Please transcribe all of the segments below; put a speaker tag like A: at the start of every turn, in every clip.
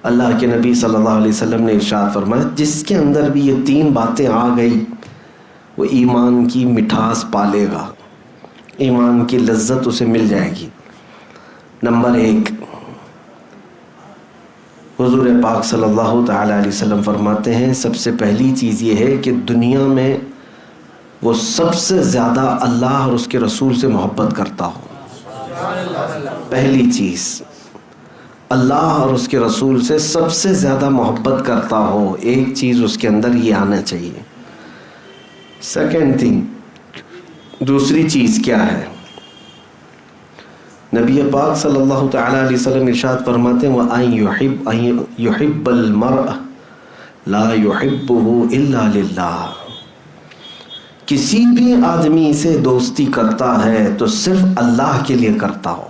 A: اللہ کے نبی صلی اللہ علیہ وسلم نے ارشاد فرمایا جس کے اندر بھی یہ تین باتیں آ گئی وہ ایمان کی مٹھاس پالے گا، ایمان کی لذت اسے مل جائے گی۔ نمبر 1، حضور پاک صلی اللہ تعالی علیہ وسلم فرماتے ہیں سب سے پہلی چیز یہ ہے کہ دنیا میں وہ سب سے زیادہ اللہ اور اس کے رسول سے محبت کرتا ہو۔ پہلی چیز، اللہ اور اس کے رسول سے سب سے زیادہ محبت کرتا ہو، ایک چیز اس کے اندر یہ آنا چاہیے۔ سیکنڈ تھنگ، دوسری چیز کیا ہے؟ نبی پاک صلی اللہ تعالی علیہ وسلم ارشاد فرماتے ہیں وَأَن يُحِبَّ الْمَرْءَ لَا يُحِبُّهُ إِلَّا لِلَّهِ، کسی بھی آدمی سے دوستی کرتا ہے تو صرف اللہ کے لیے کرتا ہو۔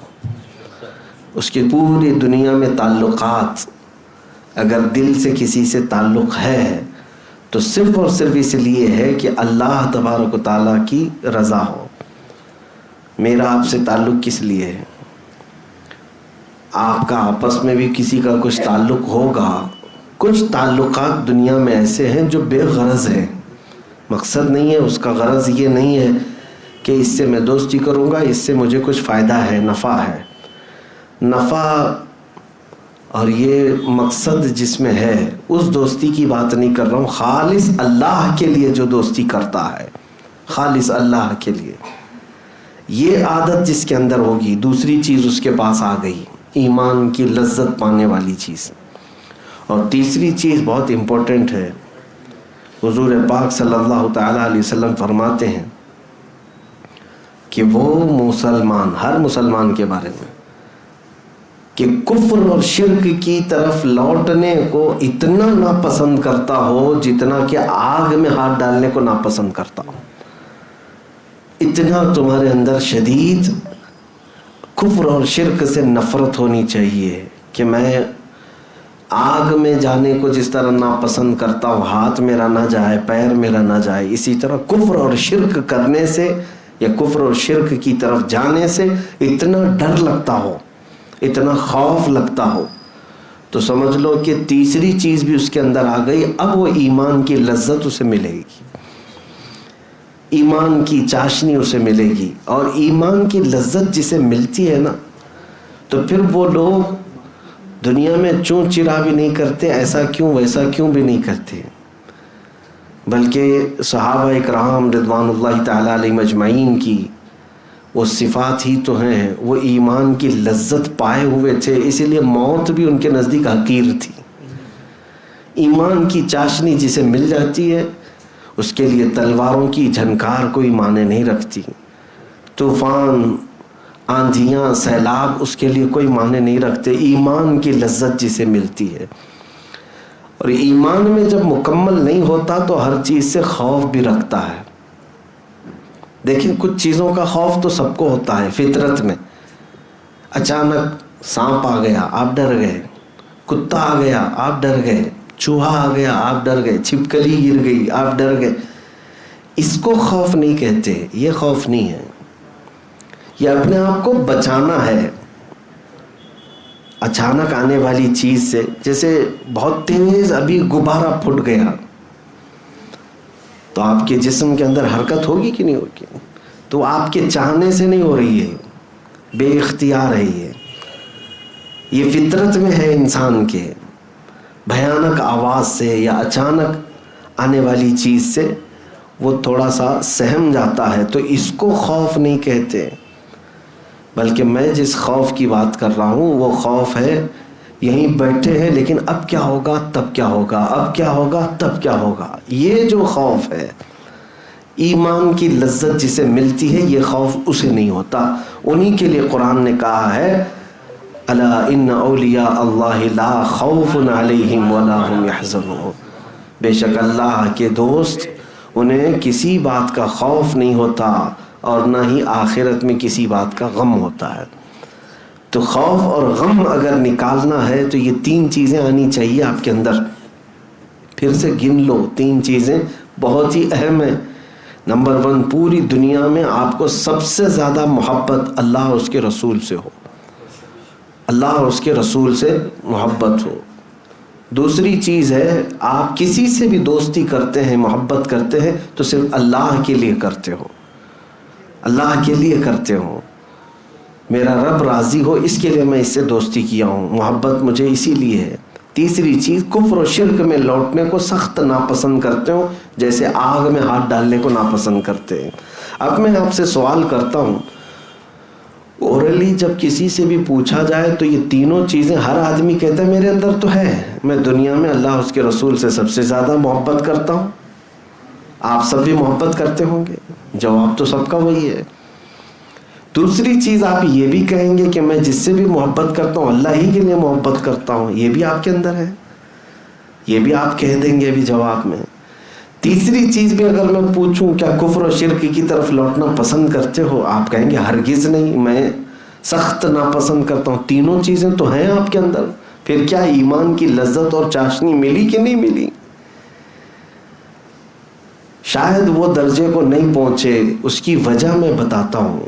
A: اس کی پوری دنیا میں تعلقات اگر دل سے کسی سے تعلق ہے تو صرف اور صرف اس لیے ہے کہ اللہ تبارک و تعالیٰ کی رضا ہو۔ میرا آپ سے تعلق کس لیے ہے؟ آپ کا آپس میں بھی کسی کا کچھ تعلق ہوگا۔ کچھ تعلقات دنیا میں ایسے ہیں جو بے غرض ہیں، مقصد نہیں ہے، اس کا غرض یہ نہیں ہے کہ اس سے میں دوستی کروں گا، اس سے مجھے کچھ فائدہ ہے، نفع ہے۔ نفع اور یہ مقصد جس میں ہے اس دوستی کی بات نہیں کر رہا ہوں، خالص اللہ کے لیے جو دوستی کرتا ہے، خالص اللہ کے لیے، یہ عادت جس کے اندر ہوگی، دوسری چیز اس کے پاس آ گئی، ایمان کی لذت پانے والی چیز۔ اور تیسری چیز بہت امپورٹنٹ ہے، حضور پاک صلی اللہ تعالی علیہ وسلم فرماتے ہیں کہ وہ مسلمان، ہر مسلمان کے بارے میں، کہ کفر اور شرک کی طرف لوٹنے کو اتنا ناپسند کرتا ہو جتنا کہ آگ میں ہاتھ ڈالنے کو ناپسند کرتا ہو۔ اتنا تمہارے اندر شدید کفر اور شرک سے نفرت ہونی چاہیے کہ میں آگ میں جانے کو جس طرح ناپسند کرتا ہوں، ہاتھ میرا نہ جائے، پیر میرا نہ جائے، اسی طرح کفر اور شرک کرنے سے یا کفر اور شرک کی طرف جانے سے اتنا ڈر لگتا ہو، اتنا خوف لگتا ہو، تو سمجھ لو کہ تیسری چیز بھی اس کے اندر آ گئی۔ اب وہ ایمان کی لذت اسے ملے گی، ایمان کی چاشنی اسے ملے گی، اور ایمان کی لذت جسے ملتی ہے نا، تو پھر وہ لوگ دنیا میں چوں چرا بھی نہیں کرتے، ایسا کیوں ویسا کیوں بھی نہیں کرتے، بلکہ صحابہ اکرام رضوان اللہ تعالی علیہم اجمعین کی وہ صفات ہی تو ہیں، وہ ایمان کی لذت پائے ہوئے تھے، اسی لیے موت بھی ان کے نزدیک حقیر تھی۔ ایمان کی چاشنی جسے مل جاتی ہے اس کے لیے تلواروں کی جھنکار کوئی معنی نہیں رکھتی، طوفان، آندھیاں، سیلاب اس کے لیے کوئی معنی نہیں رکھتے۔ ایمان کی لذت جسے ملتی ہے، اور ایمان میں جب مکمل نہیں ہوتا تو ہر چیز سے خوف بھی رکھتا ہے۔ دیکھیں کچھ چیزوں کا خوف تو سب کو ہوتا ہے فطرت میں، اچانک سانپ آ گیا آپ ڈر گئے، کتا آ گیا آپ ڈر گئے، چوہا آ گیا آپ ڈر گئے، چھپکلی گر گئی آپ ڈر گئے۔ اس کو خوف نہیں کہتے، یہ خوف نہیں ہے، یہ اپنے آپ کو بچانا ہے اچانک آنے والی چیز سے۔ جیسے بہت تیز ابھی غبارہ پھٹ گیا تو آپ کے جسم کے اندر حرکت ہوگی کہ نہیں ہوگی؟ تو آپ کے چاہنے سے نہیں ہو رہی ہے، بے اختیار ہے، یہ فطرت میں ہے انسان کے۔ بھیانک آواز سے یا اچانک آنے والی چیز سے وہ تھوڑا سا سہم جاتا ہے، تو اس کو خوف نہیں کہتے، بلکہ میں جس خوف کی بات کر رہا ہوں وہ خوف ہے یہیں بیٹھے ہیں لیکن اب کیا ہوگا تب کیا ہوگا، اب کیا ہوگا تب کیا ہوگا، یہ جو خوف ہے، ایمان کی لذت جسے ملتی ہے یہ خوف اسے نہیں ہوتا۔ انہی کے لیے قرآن نے کہا ہے الا ان اولیاء اللہ لا خوف علیہم ولا هم یحزنون، بے شک اللہ کے دوست انہیں کسی بات کا خوف نہیں ہوتا اور نہ ہی آخرت میں کسی بات کا غم ہوتا ہے۔ تو خوف اور غم اگر نکالنا ہے تو یہ تین چیزیں آنی چاہیے آپ کے اندر۔ پھر سے گن لو، تین چیزیں بہت ہی اہم ہیں۔ نمبر 1، پوری دنیا میں آپ کو سب سے زیادہ محبت اللہ اور اس کے رسول سے ہو، اللہ اور اس کے رسول سے محبت ہو۔ دوسری چیز ہے آپ کسی سے بھی دوستی کرتے ہیں، محبت کرتے ہیں تو صرف اللہ کے لیے کرتے ہو، اللہ کے لیے کرتے ہو، میرا رب راضی ہو اس کے لیے میں اس سے دوستی کیا ہوں، محبت مجھے اسی لیے ہے۔ تیسری چیز کفر و شرک میں لوٹنے کو سخت ناپسند کرتے ہو، جیسے آگ میں ہاتھ ڈالنے کو ناپسند کرتے ہیں۔ اب میں آپ سے سوال کرتا ہوں، اورلی جب کسی سے بھی پوچھا جائے تو یہ تینوں چیزیں ہر آدمی کہتا ہے میرے اندر تو ہے، میں دنیا میں اللہ اس کے رسول سے سب سے زیادہ محبت کرتا ہوں، آپ سب بھی محبت کرتے ہوں گے، جواب تو سب کا وہی ہے۔ دوسری چیز آپ یہ بھی کہیں گے کہ میں جس سے بھی محبت کرتا ہوں اللہ ہی کے لیے محبت کرتا ہوں، یہ بھی آپ کے اندر ہے، یہ بھی آپ کہہ دیں گے ابھی جواب میں۔ تیسری چیز بھی اگر میں پوچھوں کیا کفر و شرک کی طرف لوٹنا پسند کرتے ہو، آپ کہیں گے ہرگز نہیں، میں سخت ناپسند کرتا ہوں۔ تینوں چیزیں تو ہیں آپ کے اندر، پھر کیا ایمان کی لذت اور چاشنی ملی کہ نہیں ملی؟ شاید وہ درجے کو نہیں پہنچے، اس کی وجہ میں بتاتا ہوں۔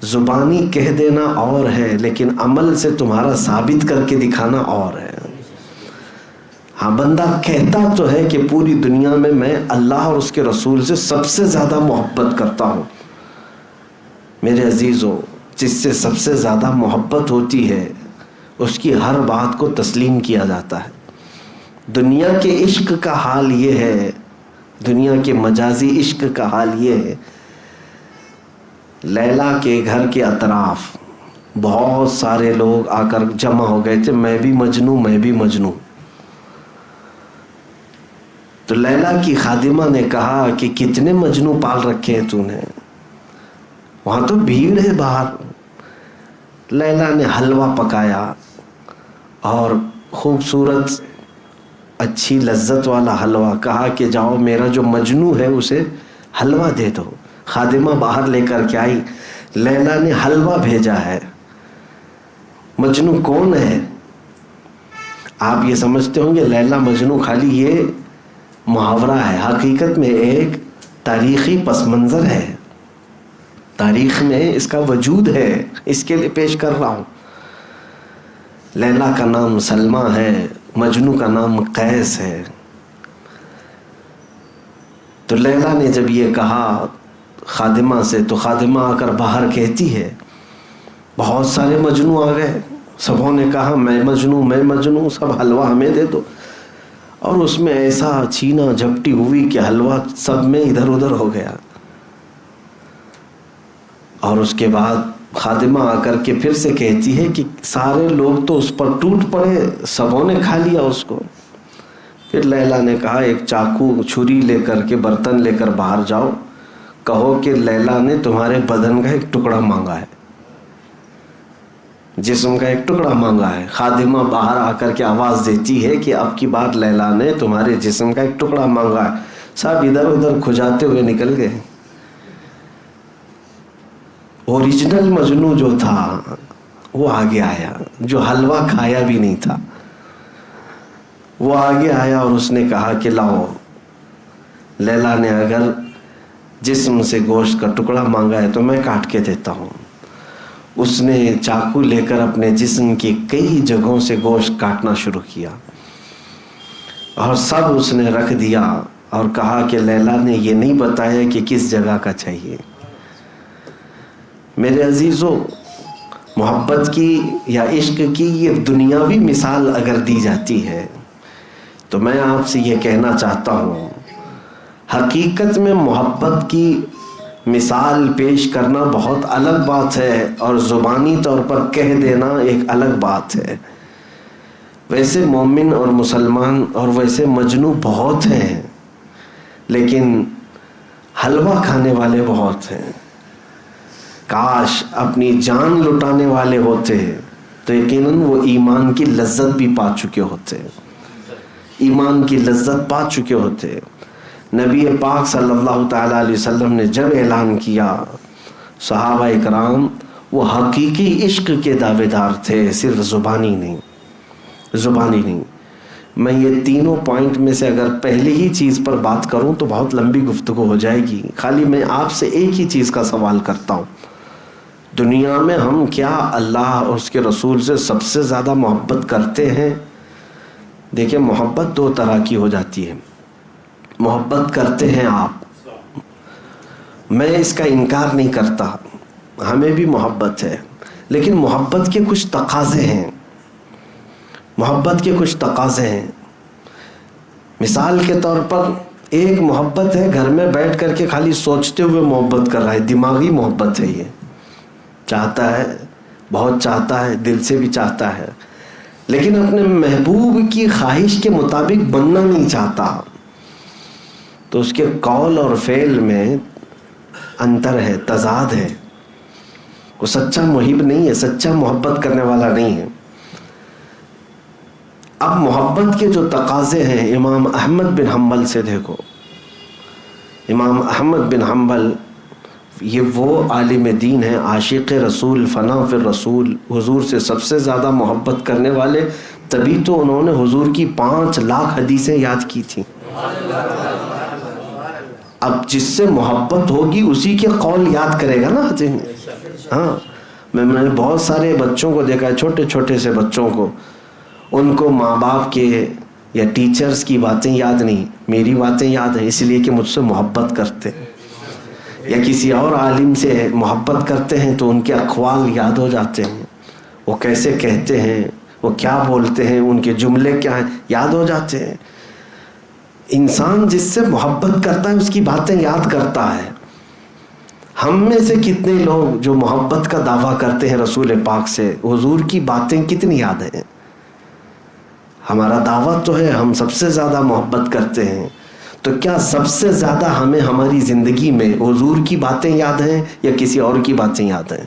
A: زبانی کہہ دینا اور ہے لیکن عمل سے تمہارا ثابت کر کے دکھانا اور ہے۔ ہاں بندہ کہتا تو ہے کہ پوری دنیا میں اللہ اور اس کے رسول سے سب سے زیادہ محبت کرتا ہوں۔ میرے عزیزو، جس سے سب سے زیادہ محبت ہوتی ہے اس کی ہر بات کو تسلیم کیا جاتا ہے۔ دنیا کے عشق کا حال یہ ہے، دنیا کے مجازی عشق کا حال یہ ہے، لیلا کے گھر کے اطراف بہت سارے لوگ آ کر جمع ہو گئے تھے، میں بھی مجنوں میں بھی مجنوں۔ تو لیلا کی خادمہ نے کہا کہ کتنے مجنوں پال رکھے ہیں تو نے، وہاں تو بھیڑ ہے باہر۔ لیلا نے حلوہ پکایا اور خوبصورت اچھی لذت والا حلوہ، کہا کہ جاؤ میرا جو مجنوں ہے اسے حلوہ دے دو۔ خادمہ باہر لے کر کے آئی، لیلا نے حلوہ بھیجا ہے۔ مجنوں کون ہے؟ آپ یہ سمجھتے ہوں گے لیلا مجنوں خالی یہ محاورہ ہے، حقیقت میں ایک تاریخی پس منظر ہے، تاریخ میں اس کا وجود ہے، اس کے لیے پیش کر رہا ہوں۔ لیلا کا نام سلمہ ہے، مجنوں کا نام قیس ہے۔ تو لیلا نے جب یہ کہا خادمہ سے تو خادمہ آ کر باہر کہتی ہے بہت سارے مجنوں آ گئے، سبوں نے کہا میں مجنوں میں مجنوں، سب حلوہ ہمیں دے دو۔ اور اس میں ایسا چھینا جھپٹی ہوئی کہ حلوہ سب میں ادھر ادھر ہو گیا۔ اور اس کے بعد خادمہ آ کر کے پھر سے کہتی ہے کہ سارے لوگ تو اس پر ٹوٹ پڑے، سبوں نے کھا لیا اس کو۔ پھر لیلا نے کہا ایک چاقو چھری لے کر کے برتن لے کر باہر جاؤ، کہو کہ لیلا نے تمہارے بدن کا ایک ٹکڑا مانگا ہے، جسم کا ایک ٹکڑا مانگا ہے۔ خادمہ باہر آ کر کے آواز دیتی ہے کہ اب کی بار لیلا نے تمہارے جسم کا ایک ٹکڑا مانگا ہے۔ سب ادھر ادھر کھجاتے ہوئے نکل گئے۔ اوریجنل مجنوں جو تھا وہ آگے آیا، جو حلوہ کھایا بھی نہیں تھا وہ آگے آیا اور اس نے کہا کہ لاؤ، لیلا نے اگر جسم سے گوشت کا ٹکڑا مانگا ہے تو میں کاٹ کے دیتا ہوں۔ اس نے چاقو لے کر اپنے جسم کی کئی جگہوں سے گوشت کاٹنا شروع کیا اور سب اس نے رکھ دیا اور کہا کہ لیلا نے یہ نہیں بتایا کہ کس جگہ کا چاہیے۔ میرے عزیزو، محبت کی یا عشق کی یہ دنیاوی مثال اگر دی جاتی ہے تو میں آپ سے یہ کہنا چاہتا ہوں، حقیقت میں محبت کی مثال پیش کرنا بہت الگ بات ہے اور زبانی طور پر کہہ دینا ایک الگ بات ہے۔ ویسے مومن اور مسلمان اور ویسے مجنوں بہت ہیں، لیکن حلوہ کھانے والے بہت ہیں۔ کاش اپنی جان لٹانے والے ہوتے تو یقیناً وہ ایمان کی لذت بھی پا چکے ہوتے، ایمان کی لذت پا چکے ہوتے۔ نبی پاک صلی اللہ تعالیٰ علیہ وسلم نے جب اعلان کیا، صحابہ اکرام وہ حقیقی عشق کے دعوے دار تھے، صرف زبانی نہیں، زبانی نہیں۔ میں یہ تینوں پوائنٹ میں سے اگر پہلی ہی چیز پر بات کروں تو بہت لمبی گفتگو ہو جائے گی، خالی میں آپ سے ایک ہی چیز کا سوال کرتا ہوں، دنیا میں ہم کیا اللہ اور اس کے رسول سے سب سے زیادہ محبت کرتے ہیں؟ دیکھیں محبت دو طرح کی ہو جاتی ہے. محبت کرتے ہیں آپ, میں اس کا انکار نہیں کرتا, ہمیں بھی محبت ہے, لیکن محبت کے کچھ تقاضے ہیں. محبت کے کچھ تقاضے ہیں. مثال کے طور پر ایک محبت ہے گھر میں بیٹھ کر کے خالی سوچتے ہوئے محبت کر رہا ہے, دماغی محبت ہے, یہ چاہتا ہے, بہت چاہتا ہے, دل سے بھی چاہتا ہے, لیکن اپنے محبوب کی خواہش کے مطابق بننا نہیں چاہتا, تو اس کے قول اور فعل میں انتر ہے, تضاد ہے. وہ سچا محب نہیں ہے, سچا محبت کرنے والا نہیں ہے. اب محبت کے جو تقاضے ہیں امام احمد بن حنبل سے دیکھو. امام احمد بن حنبل یہ وہ عالم دین ہیں, عاشق رسول, فنا فی الرسول, حضور سے سب سے زیادہ محبت کرنے والے, تبھی تو انہوں نے حضور کی 5 لاکھ حدیثیں یاد کی تھیں. اب جس سے محبت ہوگی اسی کے قول یاد کرے گا نا. ہاں, میں نے بہت سارے بچوں کو دیکھا ہے, چھوٹے چھوٹے سے بچوں کو, ان کو ماں باپ کے یا ٹیچرز کی باتیں یاد نہیں, میری باتیں یاد ہیں, اس لیے کہ مجھ سے محبت کرتے. یا کسی اور عالم سے محبت کرتے ہیں تو ان کے اقوال یاد ہو جاتے ہیں, وہ کیسے کہتے ہیں, وہ کیا بولتے ہیں, ان کے جملے کیا ہیں, یاد ہو جاتے ہیں. انسان جس سے محبت کرتا ہے اس کی باتیں یاد کرتا ہے. ہم میں سے کتنے لوگ جو محبت کا دعویٰ کرتے ہیں رسول پاک سے, حضور کی باتیں کتنی یاد ہیں؟ ہمارا دعویٰ تو ہے ہم سب سے زیادہ محبت کرتے ہیں, تو کیا سب سے زیادہ ہمیں ہماری زندگی میں حضور کی باتیں یاد ہیں یا کسی اور کی باتیں یاد ہیں؟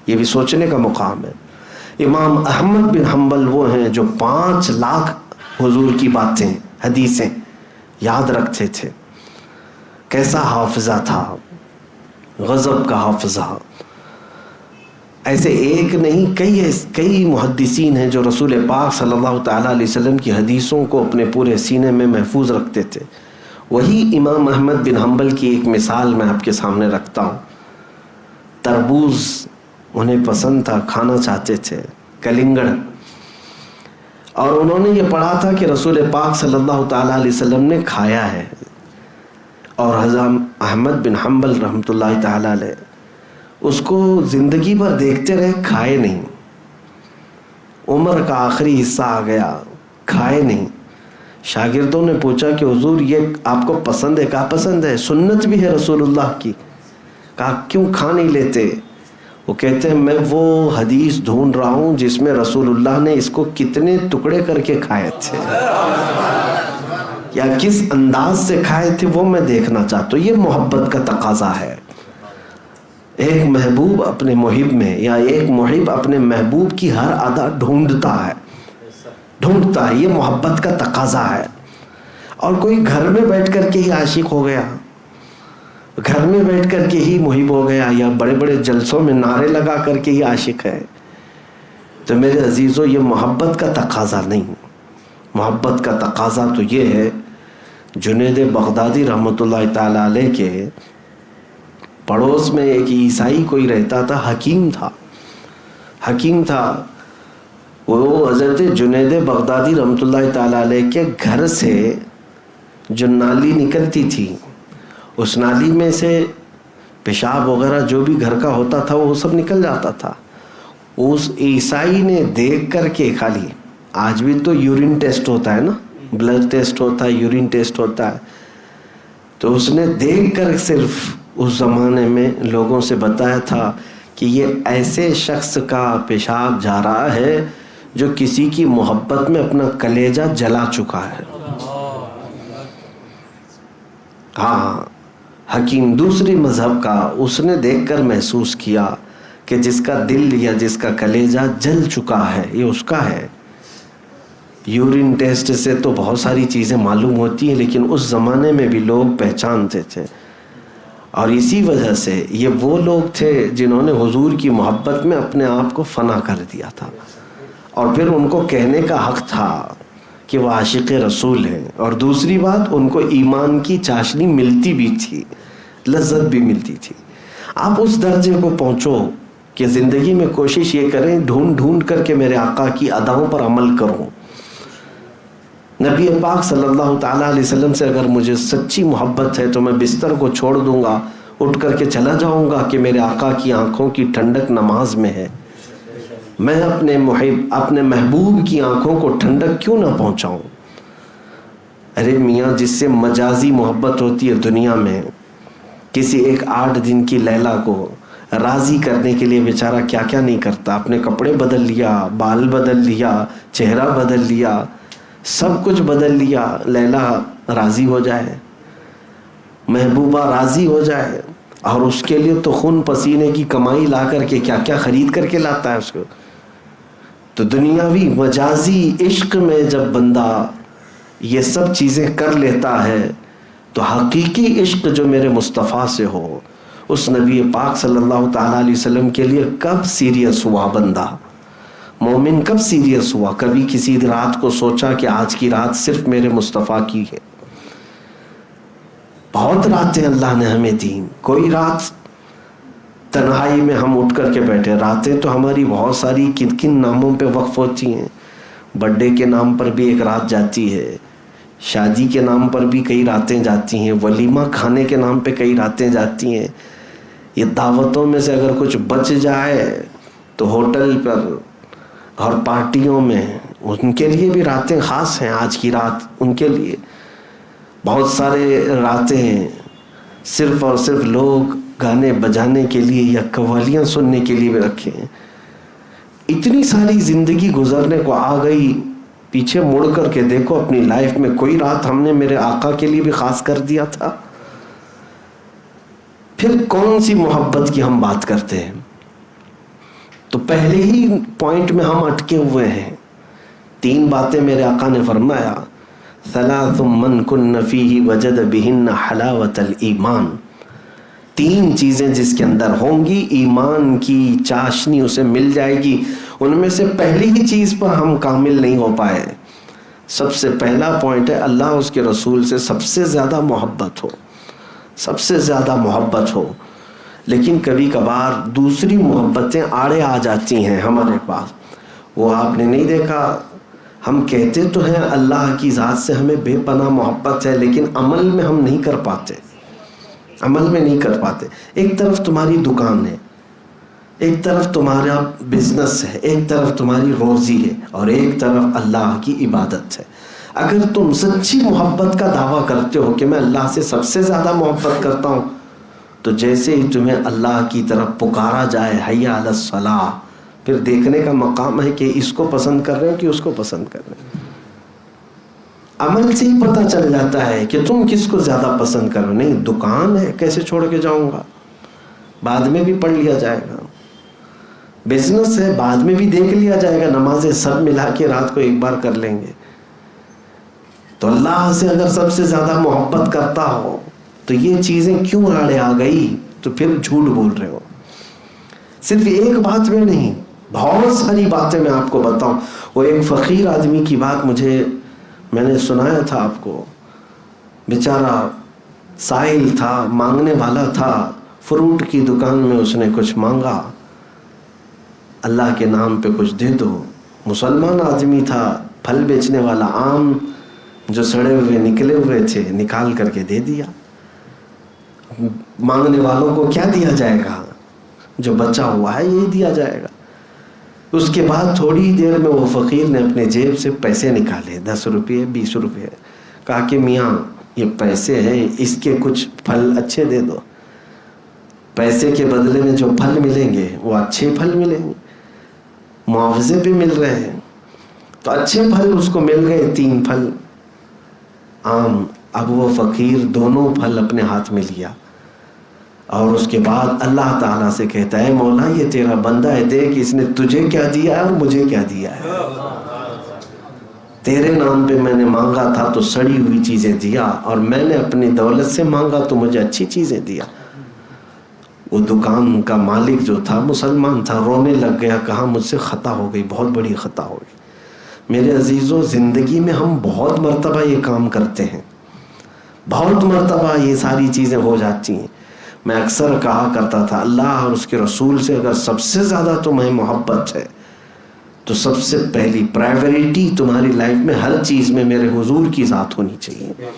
A: یہ بھی سوچنے کا مقام ہے. امام احمد بن حنبل وہ ہیں جو 5 لاکھ حضور کی باتیں, حدیثیں یاد رکھتے تھے. کیسا حافظہ تھا, غضب کا حافظہ. ایسے ایک نہیں کئی محدثین ہیں جو رسول پاک صلی اللہ تعالیٰ علیہ وسلم کی حدیثوں کو اپنے پورے سینے میں محفوظ رکھتے تھے. وہی امام احمد بن حنبل کی ایک مثال میں آپ کے سامنے رکھتا ہوں. تربوز انہیں پسند تھا, کھانا چاہتے تھے, کلنگڑ, اور انہوں نے یہ پڑھا تھا کہ رسول پاک صلی اللہ تعالیٰ علیہ وسلم نے کھایا ہے, اور حضرت احمد بن حنبل رحمۃ اللہ تعالیٰ علیہ اس کو زندگی بھر دیکھتے رہے, کھائے نہیں. عمر کا آخری حصہ آ گیا, کھائے نہیں. شاگردوں نے پوچھا کہ حضور یہ آپ کو پسند ہے؟ کہا پسند ہے, سنت بھی ہے رسول اللہ کی. کہا کیوں کھا نہیں لیتے؟ وہ کہتے ہیں میں وہ حدیث ڈھونڈ رہا ہوں جس میں رسول اللہ نے اس کو کتنے ٹکڑے کر کے کھائے تھے یا کس انداز سے کھائے تھے, وہ میں دیکھنا چاہتا ہوں. یہ محبت کا تقاضا ہے. ایک محبوب اپنے محب میں, یا ایک محب اپنے محبوب کی ہر ادا ڈھونڈتا ہے. یہ محبت کا تقاضا ہے. اور کوئی گھر میں بیٹھ کر کے ہی عاشق ہو گیا, گھر میں بیٹھ کر کے ہی محب ہو گیا, یا بڑے بڑے جلسوں میں نعرے لگا کر کے ہی عاشق ہے, تو میرے عزیزو یہ محبت کا تقاضا نہیں. محبت کا تقاضا تو یہ ہے, جنید بغدادی رحمۃ اللہ تعالی علیہ کے پڑوس میں ایک عیسائی کوئی رہتا تھا, حکیم تھا. وہ حضرت جنید بغدادی رحمۃ اللہ تعالی علیہ کے گھر سے جو نالی نکلتی تھی, اس نالی میں سے پیشاب وغیرہ جو بھی گھر کا ہوتا تھا وہ سب نکل جاتا تھا. اس عیسائی نے دیکھ کر کے, خالی آج بھی تو یورین ٹیسٹ ہوتا ہے نا, بلڈ ٹیسٹ ہوتا ہے, یورین ٹیسٹ ہوتا ہے, تو اس نے دیکھ کر صرف اس زمانے میں لوگوں سے بتایا تھا کہ یہ ایسے شخص کا پیشاب جا رہا ہے جو کسی کی محبت میں اپنا کلیجہ جلا چکا ہے. ہاں, حکیم دوسری مذہب کا, اس نے دیکھ کر محسوس کیا کہ جس کا دل یا جس کا کلیجہ جل چکا ہے یہ اس کا ہے. یورین ٹیسٹ سے تو بہت ساری چیزیں معلوم ہوتی ہیں, لیکن اس زمانے میں بھی لوگ پہچانتے تھے. اور اسی وجہ سے یہ وہ لوگ تھے جنہوں نے حضور کی محبت میں اپنے آپ کو فنا کر دیا تھا, اور پھر ان کو کہنے کا حق تھا کہ وہ عاشق رسول ہیں. اور دوسری بات, ان کو ایمان کی چاشنی ملتی بھی تھی, لذت بھی ملتی تھی. آپ اس درجے کو پہنچو کہ زندگی میں کوشش یہ کریں ڈھونڈ کر کے میرے آقا کی اداؤں پر عمل کروں. نبی پاک صلی اللہ تعالیٰ علیہ وسلم سے اگر مجھے سچی محبت ہے تو میں بستر کو چھوڑ دوں گا، اٹھ کر کے چلا جاؤں گا کہ میرے آقا کی آنکھوں کی ٹھنڈک نماز میں ہے. میں اپنے محبوب کی آنکھوں کو ٹھنڈک کیوں نہ پہنچاؤں؟ ارے میاں، جس سے مجازی محبت ہوتی ہے دنیا میں، کسی ایک 8 دن کی لیلا کو راضی کرنے کے لیے بیچارہ کیا کیا نہیں کرتا. اپنے کپڑے بدل لیا، بال بدل لیا، چہرہ بدل لیا، سب کچھ بدل لیا. لیلا راضی ہو جائے، محبوبہ راضی ہو جائے، اور اس کے لیے تو خون پسینے کی کمائی لا کر کے کیا کیا خرید کر کے لاتا ہے اس کو. تو دنیاوی مجازی عشق میں جب بندہ یہ سب چیزیں کر لیتا ہے تو حقیقی عشق جو میرے مصطفیٰ سے ہو، اس نبی پاک صلی اللہ تعالیٰ علیہ وسلم کے لیے کب سیریس ہوا بندہ؟ مومن کب سیریس ہوا؟ کبھی کسی رات کو سوچا کہ آج کی رات صرف میرے مصطفیٰ کی ہے؟ بہت راتیں اللہ نے ہمیں دیں، کوئی رات تنہائی میں ہم اٹھ کر کے بیٹھے. راتیں تو ہماری بہت ساری کن کن ناموں پہ وقف ہوتی ہیں. برتھ ڈے کے نام پر بھی ایک رات جاتی ہے، شادی کے نام پر بھی کئی راتیں جاتی ہیں، ولیمہ کھانے کے نام پہ کئی راتیں جاتی ہیں. یہ دعوتوں میں سے اگر کچھ بچ جائے تو ہوٹل پر اور پارٹیوں میں ان کے لیے بھی راتیں خاص ہیں. آج کی رات ان کے لیے بہت سارے راتیں صرف اور صرف لوگ گانے بجانے کے لیے یا قوالیاں سننے کے لیے بھی رکھے ہیں. اتنی ساری زندگی گزرنے کو آ گئی، پیچھے مڑ کر کے دیکھو اپنی لائف میں کوئی رات ہم نے میرے آقا کے لیے بھی خاص کر دیا تھا؟ پھر کون سی محبت کی ہم بات کرتے ہیں؟ تو پہلے ہی پوائنٹ میں ہم اٹکے ہوئے ہیں. 3 باتیں میرے آقا نے فرمایا، ثلاث من کن فیہ وجد بہن حلاوت الایمان. 3 چیزیں جس کے اندر ہوں گی ایمان کی چاشنی اسے مل جائے گی. ان میں سے پہلی ہی چیز پر ہم کامل نہیں ہو پائے. سب سے پہلا پوائنٹ ہے اللہ اس کے رسول سے سب سے زیادہ محبت ہو، سب سے زیادہ محبت ہو. لیکن کبھی کبھار دوسری محبتیں آڑے آ جاتی ہیں ہمارے پاس. وہ آپ نے نہیں دیکھا، ہم کہتے تو ہیں اللہ کی ذات سے ہمیں بے پناہ محبت ہے، لیکن عمل میں ہم نہیں کر پاتے، عمل میں نہیں کر پاتے. ایک طرف تمہاری دکان ہے، ایک طرف تمہارا بزنس ہے، ایک طرف تمہاری روزی ہے، اور ایک طرف اللہ کی عبادت ہے. اگر تم سچی محبت کا دعویٰ کرتے ہو کہ میں اللہ سے سب سے زیادہ محبت کرتا ہوں، تو جیسے ہی تمہیں اللہ کی طرف پکارا جائے حی علی الصلاۃ، پھر دیکھنے کا مقام ہے کہ اس کو پسند کر رہے ہو کہ اس کو پسند کر رہے ہو. عمل سے ہی پتہ چل جاتا ہے کہ تم کس کو زیادہ پسند کرو. نہیں، دکان ہے کیسے چھوڑ کے جاؤں گا، بعد میں بھی پڑھ لیا جائے گا. بزنس ہے بعد میں بھی دیکھ لیا جائے گا، نمازیں سب ملا کے رات کو ایک بار کر لیں گے. تو اللہ سے اگر سب سے زیادہ محبت کرتا ہو تو یہ چیزیں کیوں آڑے آ گئی؟ تو پھر جھوٹ بول رہے ہو. صرف ایک بات میں نہیں، بہت ساری باتیں میں آپ کو بتاؤں. وہ ایک فقیر آدمی کی بات میں نے سنایا تھا آپ کو. بیچارہ سائل تھا، مانگنے والا تھا. فروٹ کی دکان میں اس نے کچھ مانگا، اللہ کے نام پہ کچھ دے دو. مسلمان آدمی تھا، پھل بیچنے والا. آم جو سڑے ہوئے نکلے ہوئے تھے نکال کر کے دے دیا. مانگنے والوں کو کیا دیا جائے گا؟ جو بچا ہوا ہے یہی دیا جائے گا. اس کے بعد تھوڑی دیر میں وہ فقیر نے اپنے جیب سے پیسے نکالے، 10 روپے 20 روپے. کہا کہ میاں یہ پیسے ہیں، اس کے کچھ پھل اچھے دے دو. پیسے کے بدلے میں جو پھل ملیں گے وہ اچھے پھل ملیں گے، معاوضے بھی مل رہے ہیں. تو اچھے پھل اس کو مل گئے، 3 پھل آم. اب وہ فقیر دونوں پھل اپنے ہاتھ میں لیا اور اس کے بعد اللہ تعالیٰ سے کہتا ہے مولا یہ تیرا بندہ ہے، دیکھ اس نے تجھے کیا دیا ہے اور مجھے کیا دیا ہے. تیرے نام پہ میں نے مانگا تھا تو سڑی ہوئی چیزیں دیا، اور میں نے اپنی دولت سے مانگا تو مجھے اچھی چیزیں دیا. وہ دکان کا مالک جو تھا مسلمان تھا، رونے لگ گیا. کہا مجھ سے خطا ہو گئی، بہت بڑی خطا ہو گئی. میرے عزیزوں، زندگی میں ہم بہت مرتبہ یہ کام کرتے ہیں، بہت مرتبہ یہ ساری چیزیں ہو جاتی ہیں. میں اکثر کہا کرتا تھا اللہ اور اس کے رسول سے اگر سب سے زیادہ تمہیں محبت ہے تو سب سے پہلی پرائیوریٹی تمہاری لائف میں ہر چیز میں میرے حضور کی ذات ہونی چاہیے.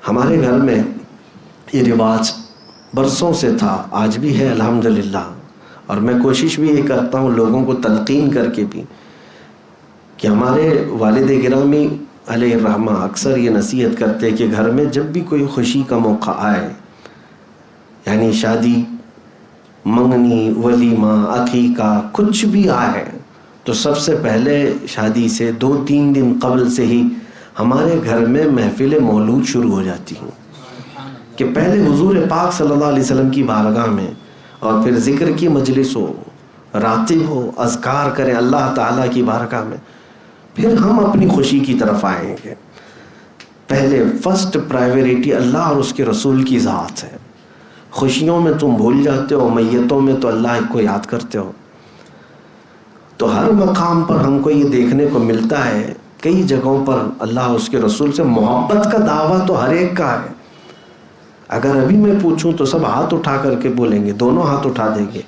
A: ہمارے گھر میں یہ رواج برسوں سے تھا، آج بھی ہے الحمدللہ، اور میں کوشش بھی یہ کرتا ہوں لوگوں کو تلقین کر کے بھی کہ ہمارے والد گرامی علیہ الرحمہ اکثر یہ نصیحت کرتے کہ گھر میں جب بھی کوئی خوشی کا موقع آئے، یعنی شادی، منگنی، ولیمہ، عقیقہ، کچھ بھی آئے، تو سب سے پہلے شادی سے 2-3 دن قبل سے ہی ہمارے گھر میں محفل مولود شروع ہو جاتی ہیں کہ پہلے حضور پاک صلی اللہ علیہ وسلم کی بارگاہ میں، اور پھر ذکر کی مجلس ہو، راتب ہو، اذکار کریں اللہ تعالیٰ کی بارگاہ میں، پھر ہم اپنی خوشی کی طرف آئیں گے. پہلے فرسٹ پرائیوریٹی اللہ اور اس کے رسول کی ذات ہے. خوشیوں میں تم بھول جاتے ہو، میتوں میں تو اللہ کو یاد کرتے ہو. تو ہر مقام پر ہم کو یہ دیکھنے کو ملتا ہے، کئی جگہوں پر اللہ اس کے رسول سے محبت کا دعویٰ تو ہر ایک کا ہے. اگر ابھی میں پوچھوں تو سب ہاتھ اٹھا کر کے بولیں گے، دونوں ہاتھ اٹھا دیں گے.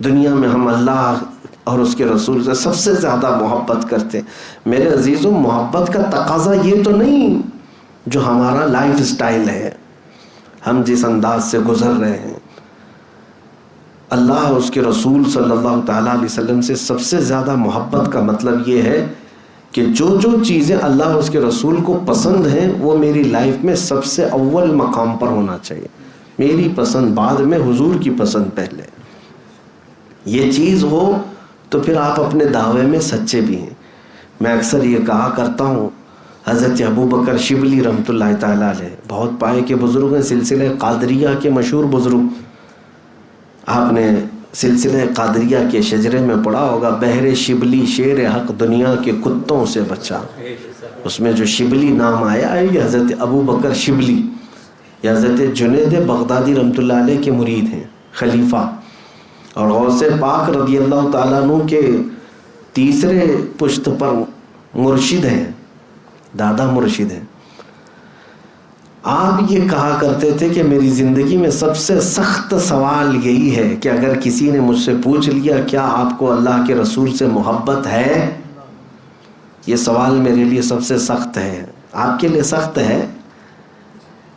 A: دنیا میں ہم اللہ اور اس کے رسول سے سب سے زیادہ محبت کرتے ہیں. میرے عزیزوں، محبت کا تقاضا یہ تو نہیں جو ہمارا لائف سٹائل ہے، ہم جس انداز سے گزر رہے ہیں. اللہ اور اس کے رسول صلی اللہ تعالیٰ علیہ وسلم سے سب سے زیادہ محبت کا مطلب یہ ہے کہ جو چیزیں اللہ اور اس کے رسول کو پسند ہیں وہ میری لائف میں سب سے اول مقام پر ہونا چاہیے. میری پسند بعد میں، حضور کی پسند پہلے. یہ چیز ہو تو پھر آپ اپنے دعوے میں سچے بھی ہیں. میں اکثر یہ کہا کرتا ہوں، حضرت ابو بکر شبلی رحمۃ اللہ تعالیٰ علیہ بہت پائے کے بزرگ ہیں، سلسلہ قادریہ کے مشہور بزرگ. آپ نے سلسلہ قادریہ کے شجرے میں پڑھا ہوگا، بحر شبلی شیر حق دنیا کے کتوں سے بچا. اس میں جو شبلی نام آیا ہے یہ حضرت ابو بکر شبلی، یہ حضرت جنید بغدادی رحمۃ اللہ علیہ کے مرید ہیں، خلیفہ، اور غوث پاک رضی اللہ تعالیٰ عنہ کے تیسرے پشت پر مرشد ہیں، دادا مرشد ہیں. آپ یہ کہا کرتے تھے کہ میری زندگی میں سب سے سخت سوال یہی ہے کہ اگر کسی نے مجھ سے پوچھ لیا کیا آپ کو اللہ کے رسول سے محبت ہے، یہ سوال میرے لیے سب سے سخت ہے. آپ کے لیے سخت ہے؟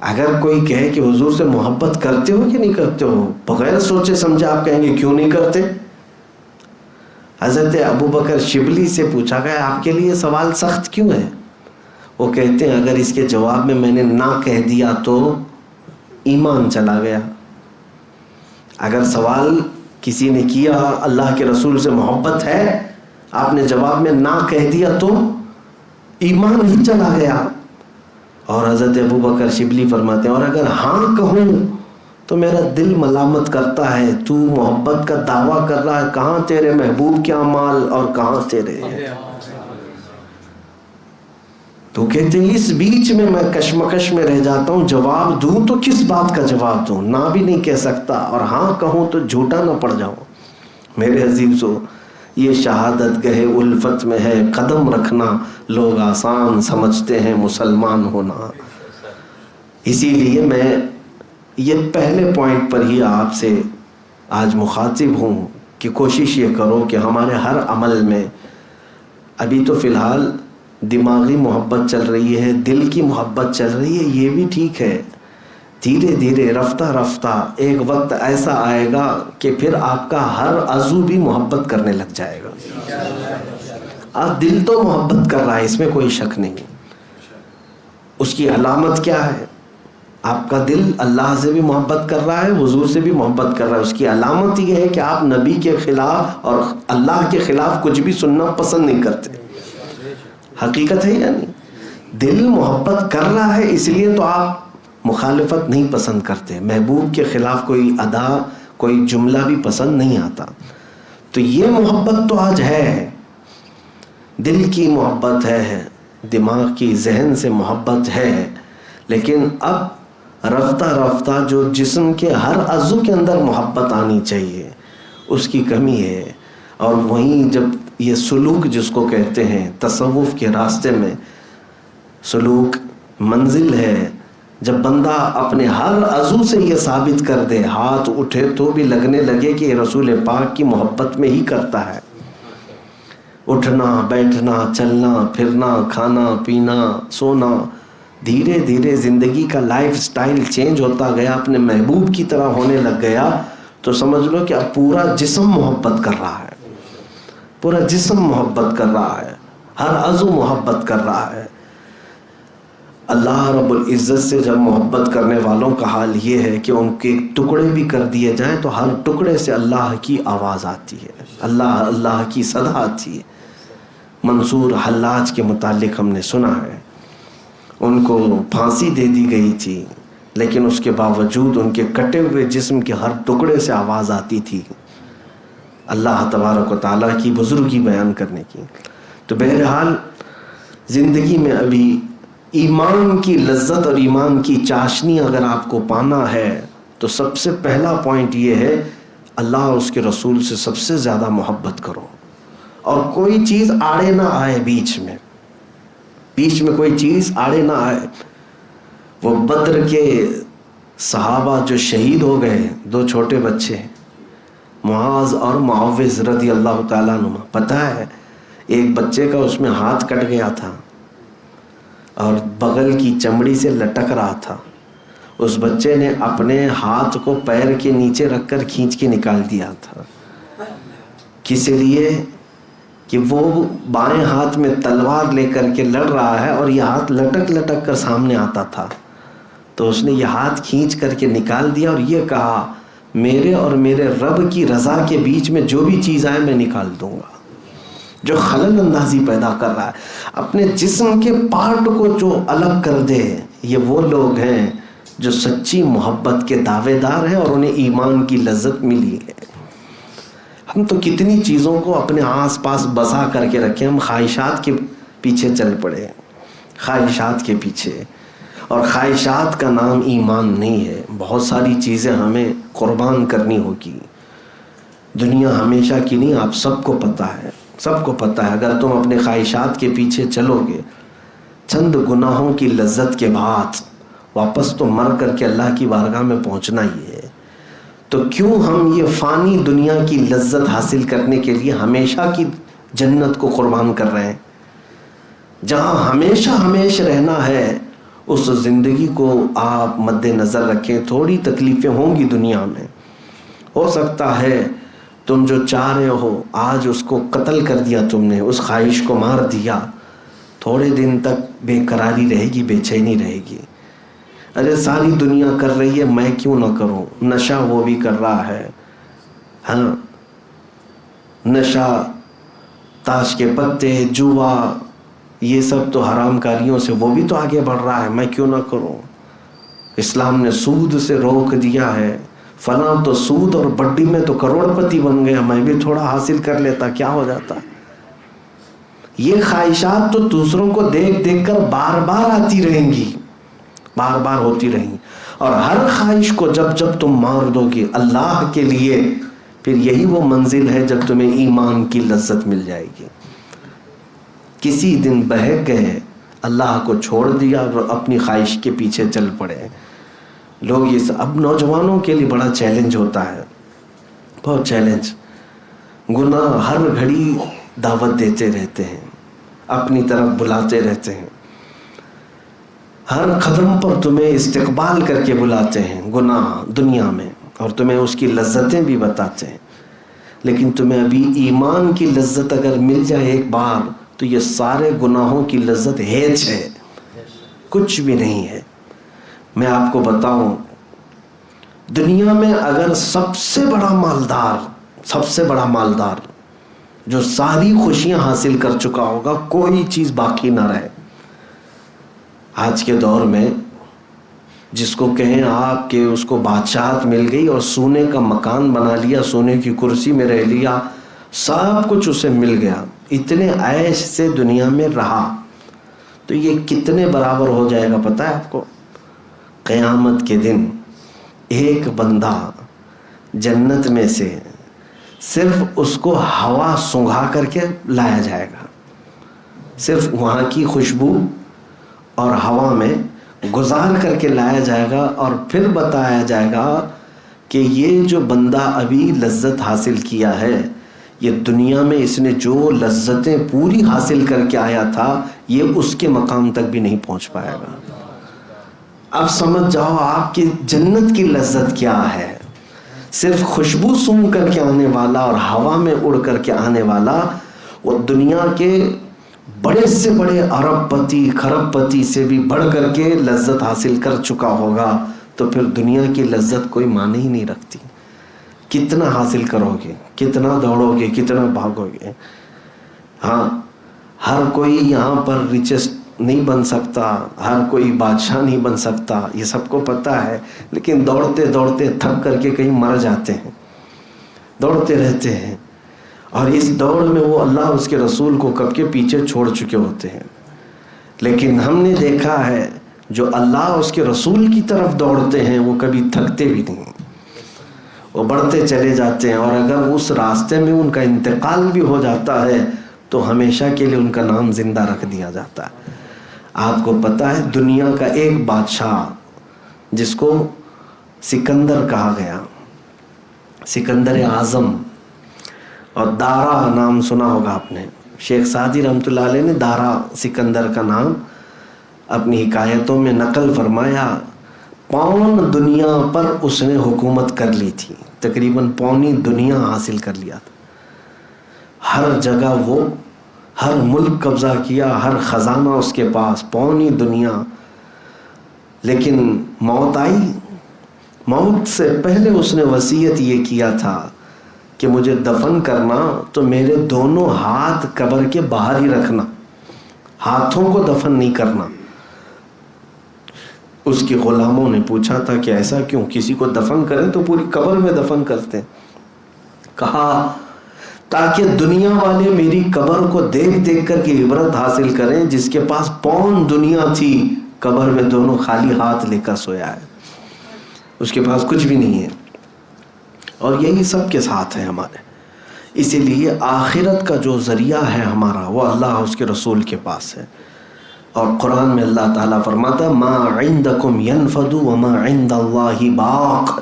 A: اگر کوئی کہے کہ حضور سے محبت کرتے ہو کہ نہیں کرتے ہو، بغیر سوچے سمجھے آپ کہیں گے کیوں نہیں کرتے. حضرت ابو بکر شبلی سے پوچھا گیا آپ کے لیے سوال سخت کیوں ہے؟ وہ کہتے ہیں اگر اس کے جواب میں نے نہ کہہ دیا تو ایمان چلا گیا. اگر سوال کسی نے کیا اللہ کے رسول سے محبت ہے، آپ نے جواب میں نہ کہہ دیا تو ایمان ہی چلا گیا. اور حضرت ابو بکر شبلی فرماتے ہیں اور اگر ہاں کہوں تو میرا دل ملامت کرتا ہے، تو محبت کا دعویٰ کر رہا ہے، کہاں تیرے محبوب کے اعمال اور کہاں تیرے. تو کہتے ہیں اس بیچ میں کشمکش میں رہ جاتا ہوں، جواب دوں تو کس بات کا جواب دوں، نہ بھی نہیں کہہ سکتا، اور ہاں کہوں تو جھوٹا نہ پڑ جاؤں. میرے عزیزو، یہ شہادت گہے الفت میں ہے قدم رکھنا، لوگ آسان سمجھتے ہیں مسلمان ہونا. اسی لیے میں یہ پہلے پوائنٹ پر ہی آپ سے آج مخاطب ہوں کہ کوشش یہ کرو کہ ہمارے ہر عمل میں، ابھی تو فی الحال دماغی محبت چل رہی ہے، دل کی محبت چل رہی ہے، یہ بھی ٹھیک ہے. دھیرے دھیرے رفتہ رفتہ ایک وقت ایسا آئے گا کہ پھر آپ کا ہر عضو بھی محبت کرنے لگ جائے گا. آپ دل تو محبت کر رہا ہے، اس میں کوئی شک نہیں. اس کی علامت کیا ہے؟ آپ کا دل اللہ سے بھی محبت کر رہا ہے، حضور سے بھی محبت کر رہا ہے. اس کی علامت یہ ہے کہ آپ نبی کے خلاف اور اللہ کے خلاف کچھ بھی سننا پسند نہیں کرتے. حقیقت ہے یا نہیں؟ دل محبت کر رہا ہے اس لیے تو آپ مخالفت نہیں پسند کرتے، محبوب کے خلاف کوئی ادا، کوئی جملہ بھی پسند نہیں آتا. تو یہ محبت تو آج ہے، دل کی محبت ہے، دماغ کی، ذہن سے محبت ہے. لیکن اب رفتہ رفتہ جو جسم کے ہر عضو کے اندر محبت آنی چاہیے اس کی کمی ہے. اور وہیں جب یہ سلوک جس کو کہتے ہیں تصوف کے راستے میں، سلوک منزل ہے، جب بندہ اپنے ہر عضو سے یہ ثابت کر دے، ہاتھ اٹھے تو بھی لگنے لگے کہ رسول پاک کی محبت میں ہی کرتا ہے. اٹھنا بیٹھنا چلنا پھرنا کھانا پینا سونا، دھیرے دھیرے زندگی کا لائف سٹائل چینج ہوتا گیا، اپنے محبوب کی طرح ہونے لگ گیا، تو سمجھ لو کہ اب پورا جسم محبت کر رہا ہے، پورا جسم محبت کر رہا ہے، ہر عضو محبت کر رہا ہے۔ اللہ رب العزت سے جب محبت کرنے والوں کا حال یہ ہے کہ ان کے ٹکڑے بھی کر دیے جائیں تو ہر ٹکڑے سے اللہ کی آواز آتی ہے، اللہ اللہ کی صدا آتی ہے۔ منصور حلاج کے متعلق ہم نے سنا ہے، ان کو پھانسی دے دی گئی تھی، لیکن اس کے باوجود ان کے کٹے ہوئے جسم کے ہر ٹکڑے سے آواز آتی تھی اللہ تبارک و تعالیٰ کی بزرگی بیان کرنے کی۔ تو بہرحال زندگی میں ابھی ایمان کی لذت اور ایمان کی چاشنی اگر آپ کو پانا ہے تو سب سے پہلا پوائنٹ یہ ہے، اللہ اور اس کے رسول سے سب سے زیادہ محبت کرو، اور کوئی چیز آڑے نہ آئے، بیچ میں کوئی چیز آڑے نہ آئے۔ وہ بدر کے صحابہ جو شہید ہو گئے، 2 چھوٹے بچے معاذ اور معوذ رضی اللہ تعالیٰ عنہ، پتہ ہے ایک بچے کا اس میں ہاتھ کٹ گیا تھا اور بغل کی چمڑی سے لٹک رہا تھا، اس بچے نے اپنے ہاتھ کو پیر کے نیچے رکھ کر کھینچ کے نکال دیا تھا، کس لیے کہ وہ بائیں ہاتھ میں تلوار لے کر کے لڑ رہا ہے اور یہ ہاتھ لٹک لٹک کر سامنے آتا تھا، تو اس نے یہ ہاتھ کھینچ کر کے نکال دیا اور یہ کہا میرے اور میرے رب کی رضا کے بیچ میں جو بھی چیز آئے میں نکال دوں گا۔ جو خلل اندازی پیدا کر رہا ہے، اپنے جسم کے پارٹ کو جو الگ کر دے، یہ وہ لوگ ہیں جو سچی محبت کے دعوے دار ہیں اور انہیں ایمان کی لذت ملی ہے۔ ہم تو کتنی چیزوں کو اپنے آس پاس بسا کر کے رکھے، ہم خواہشات کے پیچھے چل پڑے، خواہشات کے پیچھے، اور خواہشات کا نام ایمان نہیں ہے۔ بہت ساری چیزیں ہمیں قربان کرنی ہوگی، دنیا ہمیشہ کی نہیں، آپ سب کو پتہ ہے، سب کو پتہ ہے۔ اگر تم اپنے خواہشات کے پیچھے چلو گے، چند گناہوں کی لذت کے بعد واپس تو مر کر کے اللہ کی بارگاہ میں پہنچنا ہی ہے، تو کیوں ہم یہ فانی دنیا کی لذت حاصل کرنے کے لیے ہمیشہ کی جنت کو قربان کر رہے ہیں؟ جہاں ہمیشہ ہمیشہ رہنا ہے اس زندگی کو آپ مد نظر رکھیں۔ تھوڑی تکلیفیں ہوں گی دنیا میں، ہو سکتا ہے تم جو چاہ رہے ہو آج اس کو قتل کر دیا، تم نے اس خواہش کو مار دیا، تھوڑے دن تک بے قراری رہے گی، بے چینی رہے گی، ارے ساری دنیا کر رہی ہے میں کیوں نہ کروں، نشہ وہ بھی کر رہا ہے، ہاں نشہ، تاش کے پتے، جوا، یہ سب تو حرام کاریوں سے وہ بھی تو آگے بڑھ رہا ہے، میں کیوں نہ کروں۔ اسلام نے سود سے روک دیا ہے، فلاں تو سود اور بڈی میں تو کروڑ پتی بن گیا، میں بھی تھوڑا حاصل کر لیتا، کیا ہو جاتا۔ یہ خواہشات تو دوسروں کو دیکھ دیکھ کر بار بار آتی رہیں گی، بار بار ہوتی رہیں گی، اور ہر خواہش کو جب جب تم مار دو گے اللہ کے لیے، پھر یہی وہ منزل ہے جب تمہیں ایمان کی لذت مل جائے گی۔ کسی دن بہک گئے، اللہ کو چھوڑ دیا اور اپنی خواہش کے پیچھے چل پڑے لوگ۔ یہ اب نوجوانوں کے لیے بڑا چیلنج ہوتا ہے، بہت چیلنج، گناہ ہر گھڑی دعوت دیتے رہتے ہیں، اپنی طرف بلاتے رہتے ہیں، ہر قدم پر تمہیں استقبال کر کے بلاتے ہیں گناہ دنیا میں، اور تمہیں اس کی لذتیں بھی بتاتے ہیں، لیکن تمہیں ابھی ایمان کی لذت اگر مل جائے ایک بار تو یہ سارے گناہوں کی لذت ہیچ ہے، کچھ بھی نہیں ہے۔ میں آپ کو بتاؤں، دنیا میں اگر سب سے بڑا مالدار جو ساری خوشیاں حاصل کر چکا ہوگا، کوئی چیز باقی نہ رہے آج کے دور میں، جس کو کہیں آپ کہ اس کو بادشاہت مل گئی اور سونے کا مکان بنا لیا، سونے کی کرسی میں رہ لیا، سب کچھ اسے مل گیا، اتنے عیش سے دنیا میں رہا، تو یہ کتنے برابر ہو جائے گا پتہ ہے آپ کو؟ قیامت کے دن ایک بندہ جنت میں سے صرف اس کو ہوا سونگھا کر کے لایا جائے گا، صرف وہاں کی خوشبو اور ہوا میں گزار کر کے لایا جائے گا، اور پھر بتایا جائے گا کہ یہ جو بندہ ابھی لذت حاصل کیا ہے، یہ دنیا میں اس نے جو لذتیں پوری حاصل کر کے آیا تھا یہ اس کے مقام تک بھی نہیں پہنچ پائے گا. اب سمجھ جاؤ آپ کی جنت کی لذت کیا ہے. صرف خوشبو سونگھ کر کے آنے والا اور ہوا میں اڑ کر کے آنے والا وہ دنیا کے بڑے سے بڑے ارب پتی کھرب پتی سے بھی بڑھ کر کے لذت حاصل کر چکا ہوگا تو پھر دنیا کی لذت کوئی معنی ہی نہیں رکھتی. کتنا حاصل کرو گے, کتنا دوڑو گے, کتنا بھاگو گے. ہاں ہر کوئی یہاں پر ریچسٹ نہیں بن سکتا, ہر کوئی بادشاہ نہیں بن سکتا, یہ سب کو پتہ ہے. لیکن دوڑتے دوڑتے تھک کر کے کہیں مر جاتے ہیں, دوڑتے رہتے ہیں. اور اس دوڑ میں وہ اللہ اس کے رسول کو کب کے پیچھے چھوڑ چکے ہوتے ہیں. لیکن ہم نے دیکھا ہے جو اللہ اس کے رسول کی طرف دوڑتے ہیں وہ کبھی تھکتے بھی نہیں, وہ بڑھتے چلے جاتے ہیں. اور اگر اس راستے میں ان کا انتقال بھی ہو جاتا ہے تو ہمیشہ کے لیے ان کا نام زندہ رکھ دیا جاتا ہے. آپ کو پتہ ہے دنیا کا ایک بادشاہ جس کو سکندر کہا گیا, سکندر اعظم, اور دارا نام سنا ہوگا آپ نے. شیخ سعدی رحمۃ اللہ علیہ نے دارا سکندر کا نام اپنی حکایتوں میں نقل فرمایا. پون دنیا پر اس نے حکومت کر لی تھی, تقریباً پونی دنیا حاصل کر لیا تھا. ہر جگہ وہ ہر ملک قبضہ کیا, ہر خزانہ اس کے پاس, پونی دنیا. لیکن موت آئی. موت سے پہلے اس نے وصیت یہ کیا تھا کہ مجھے دفن کرنا تو میرے دونوں ہاتھ قبر کے باہر ہی رکھنا, ہاتھوں کو دفن نہیں کرنا. اس کے غلاموں نے پوچھا تھا کہ ایسا کیوں, کسی کو دفن کریں تو پوری قبر میں دفن کرتے ہیں. کہا تاکہ دنیا والے میری قبر کو دیکھ دیکھ کر کے عبرت حاصل کریں, جس کے پاس پون دنیا تھی قبر میں دونوں خالی ہاتھ لے کر سویا ہے, اس کے پاس کچھ بھی نہیں ہے. اور یہی سب کے ساتھ ہے ہمارے. اسی لیے آخرت کا جو ذریعہ ہے ہمارا وہ اللہ اس کے رسول کے پاس ہے. اور قرآن میں اللہ تعالیٰ فرماتا ما عندکم ینفد وما عند اللہ باق,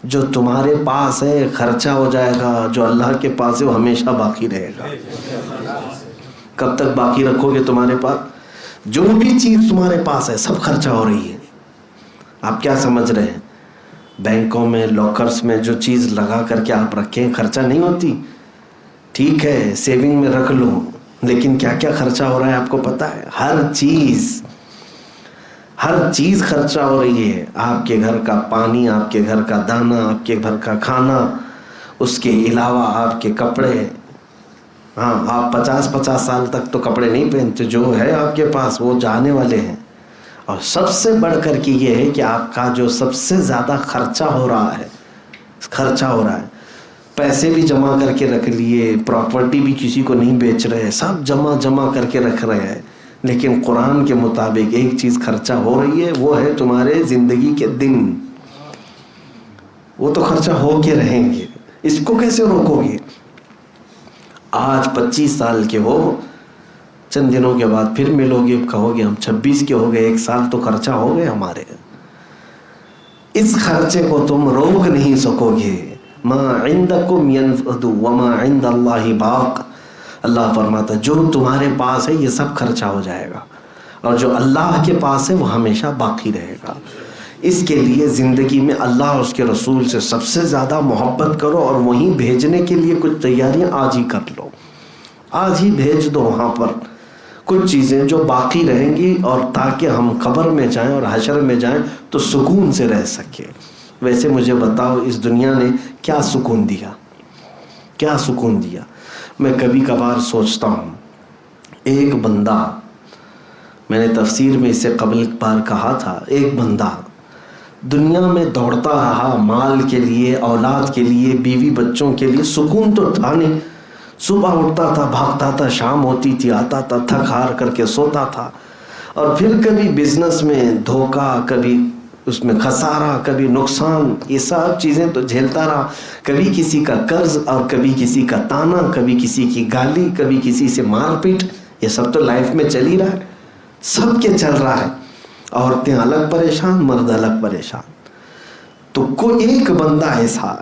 A: جو تمہارے پاس ہے خرچہ ہو جائے گا, جو اللہ کے پاس ہے وہ ہمیشہ باقی رہے گا. کب تک باقی رکھو گے تمہارے پاس؟ جو بھی چیز تمہارے پاس ہے سب خرچہ ہو رہی ہے. آپ کیا سمجھ رہے ہیں بینکوں میں لاکرز میں جو چیز لگا کر کے آپ رکھیں خرچہ نہیں ہوتی؟ ٹھیک ہے سیونگ میں رکھ لو, لیکن کیا کیا خرچہ ہو رہا ہے آپ کو پتہ ہے؟ ہر چیز خرچہ ہو رہی ہے. آپ کے گھر کا پانی, آپ کے گھر کا دانا, آپ کے گھر کا کھانا, اس کے علاوہ آپ کے کپڑے. ہاں آپ 50 سال تک تو کپڑے نہیں پہنتے, جو ہے آپ کے پاس وہ جانے والے ہیں. اور سب سے بڑھ کر کے یہ ہے کہ آپ کا جو سب سے زیادہ خرچہ ہو رہا ہے, پیسے بھی جمع کر کے رکھ لیے, پراپرٹی بھی کسی کو نہیں بیچ رہے, سب جمع کر کے رکھ رہے ہیں. لیکن قرآن کے مطابق ایک چیز خرچہ ہو رہی ہے, وہ ہے تمہارے زندگی کے دن. وہ تو خرچہ ہو کے رہیں گے, اس کو کیسے روکو گے؟ آج 25 سال کے ہو, چند دنوں کے بعد پھر ملو گے, کہو گے ہم 26 کے ہو گئے, 1 سال تو خرچہ ہو گئے ہمارے. اس خرچے کو تم روک نہیں سکو گے. ما عندکم ینفد وما عند اللہ باق. اللہ فرماتا جو تمہارے پاس ہے یہ سب خرچہ ہو جائے گا, اور جو اللہ کے پاس ہے وہ ہمیشہ باقی رہے گا. اس کے لیے زندگی میں اللہ اور اس کے رسول سے سب سے زیادہ محبت کرو, اور وہیں بھیجنے کے لیے کچھ تیاریاں آج ہی کر لو, آج ہی بھیج دو وہاں پر کچھ چیزیں جو باقی رہیں گی, اور تاکہ ہم قبر میں جائیں اور حشر میں جائیں تو سکون سے رہ سکیں. ویسے مجھے بتاؤ اس دنیا نے کیا سکون دیا, کیا سکون دیا؟ میں کبھی کبھار سوچتا ہوں, ایک بندہ, میں نے تفسیر میں اس سے قبل ایک بار کہا تھا, ایک بندہ دنیا میں دوڑتا رہا مال کے لیے, اولاد کے لیے, بیوی بچوں کے لیے, سکون تو تھا نہیں. صبح اٹھتا تھا, بھاگتا تھا, شام ہوتی تھی, آتا تھا, تھک ہار کر کے سوتا تھا, اور پھر کبھی بزنس میں دھوکہ, کبھی اس میں خسارہ, کبھی نقصان, یہ سب چیزیں تو جھیلتا رہا. کبھی کسی کا قرض, اور کبھی کسی کا تانا, کبھی کسی کی گالی, کبھی کسی سے مار پیٹ. یہ سب تو لائف میں چل ہی رہا ہے, سب کے چل رہا ہے. عورتیں الگ پریشان, مرد الگ پریشان. تو کوئی ایک بندہ ایسا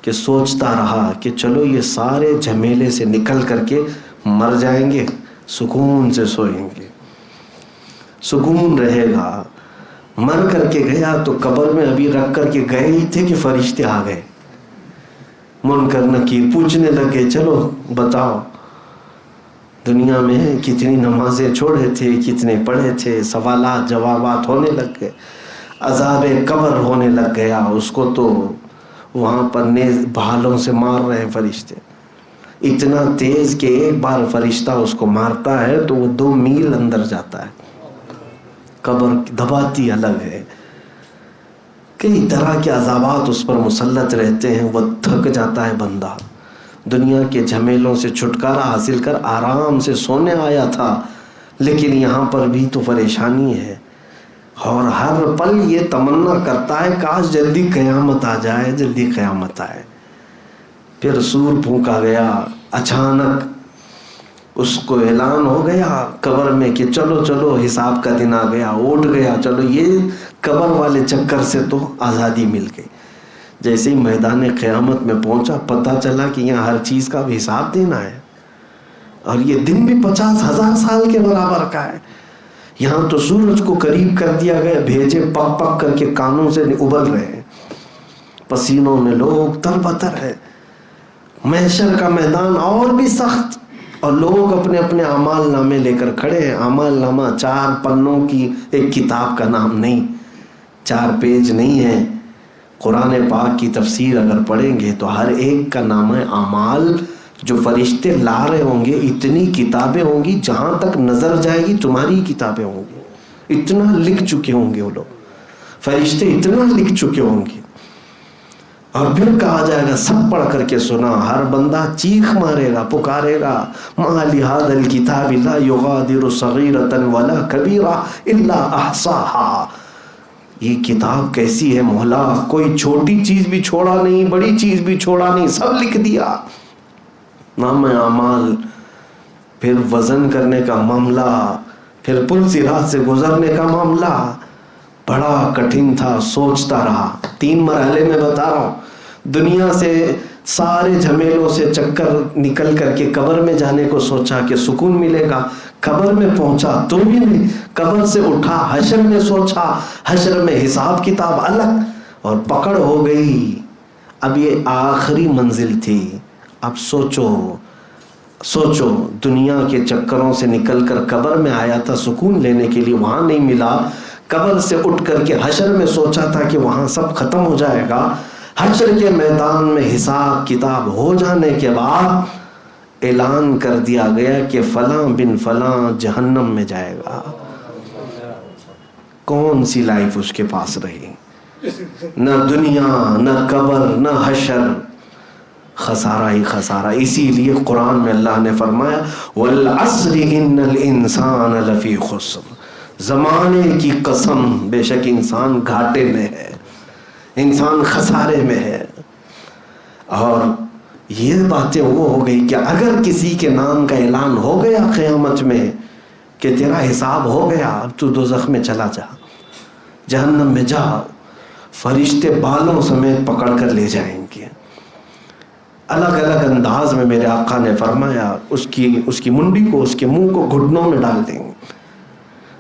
A: کہ سوچتا رہا کہ چلو یہ سارے جھمیلے سے نکل کر کے مر جائیں گے، سکون سے سوئیں گے، سکون رہے گا۔ مر کر کے گیا تو قبر میں ابھی رکھ کر کے گئے ہی تھے کہ فرشتے آ گئے، منکر نکیر پوچھنے لگے، چلو بتاؤ دنیا میں کتنی نمازیں چھوڑے تھے، کتنے پڑھے تھے، سوالات جوابات ہونے لگ گئے، عذاب قبر ہونے لگ گیا۔ اس کو تو وہاں پر نیز بھالوں سے مار رہے ہیں فرشتے، اتنا تیز کہ ایک بار فرشتہ اس کو مارتا ہے تو وہ 2 میل اندر جاتا ہے۔ قبر دباتی الگ ہے، کئی طرح کے عذابات اس پر مسلط رہتے ہیں، وہ تھک جاتا ہے بندہ۔ دنیا کے جھمیلوں سے چھٹکارا حاصل کر آرام سے سونے آیا تھا، لیکن یہاں پر بھی تو پریشانی ہے، اور ہر پل یہ تمنا کرتا ہے کاش جلدی قیامت آ جائے، جلدی قیامت آئے۔ پھر سور پھونکا گیا، اچانک اس کو اعلان ہو گیا قبر میں کہ چلو چلو حساب کا دن آ گیا، اٹھ گیا، چلو یہ قبر والے چکر سے تو آزادی مل گئی۔ جیسے ہی میدان قیامت میں پہنچا پتہ چلا کہ یہاں ہر چیز کا بھی حساب دینا ہے، اور یہ دن بھی 50,000 سال کے برابر کا ہے۔ یہاں تو سورج کو قریب کر دیا گیا، بھیجے پک پک کر کے کانوں سے ابل رہے ہیں، پسینوں میں لوگ تربتر ہے۔ محشر کا میدان اور بھی سخت، اور لوگ اپنے اپنے اعمال نامے لے کر کھڑے ہیں۔ اعمال نامہ 4 پنوں کی ایک کتاب کا نام نہیں، 4 پیج نہیں ہے۔ قرآن پاک کی تفسیر اگر پڑھیں گے تو ہر ایک کا نام ہے اعمال، جو فرشتے لا رہے ہوں گے۔ اتنی کتابیں ہوں گی، جہاں تک نظر جائے گی تمہاری کتابیں ہوں گی، اتنا لکھ چکے ہوں گے وہ لوگ، فرشتے اتنا لکھ چکے ہوں گے۔ اور پھر کہا جائے گا سب پڑھ کر کے سنا، ہر بندہ چیخ مارے گا، پکارے گا، ما لہذا الکتاب لا یغادر صغیرۃ ولا کبیرہ الا احصاها، یہ کتاب کیسی ہے مولا، کوئی چھوٹی چیز بھی چھوڑا نہیں، بڑی چیز بھی چھوڑا نہیں، سب لکھ دیا۔ نام اعمال، پھر وزن کرنے کا معاملہ، پھر پل صراط سے گزرنے کا معاملہ بڑا کٹھن تھا۔ سوچتا رہا، 3 مرحلے میں بتا رہا ہوں۔ دنیا سے سارے جھمیلوں سے چکر نکل کر کے قبر میں جانے کو سوچا کہ سکون ملے گا، قبر میں پہنچا تو بھی نہیں، قبر سے اٹھا حشر میں سوچا، حشر میں حساب کتاب الگ، اور پکڑ ہو گئی۔ اب یہ آخری منزل تھی۔ اب سوچو دنیا کے چکروں سے نکل کر قبر میں آیا تھا سکون لینے کے لیے، وہاں نہیں ملا، قبر سے اٹھ کر کے حشر میں سوچا تھا کہ وہاں سب ختم ہو جائے گا۔ حشر کے میدان میں حساب کتاب ہو جانے کے بعد اعلان کر دیا گیا کہ فلاں بن فلاں جہنم میں جائے گا۔ کون سی لائف اس کے پاس رہی؟ نہ دنیا، نہ قبر، نہ حشر، خسارہ ہی خسارہ۔ اسی لیے قرآن میں اللہ نے فرمایا والعصر ان الانسان لفی خسر، زمانے کی قسم بے شک انسان گھاٹے میں ہے، انسان خسارے میں ہے۔ اور یہ باتیں وہ ہو گئی کہ اگر کسی کے نام کا اعلان ہو گیا قیامت میں کہ تیرا حساب ہو گیا، اب تو دوزخ میں چلا جا، جہنم میں جا، فرشتے بالوں سمیت پکڑ کر لے جائیں گے۔ الگ الگ انداز میں میرے آقا نے فرمایا اس کی منڈی کو، اس کے منہ کو گھٹنوں میں ڈال دیں گے،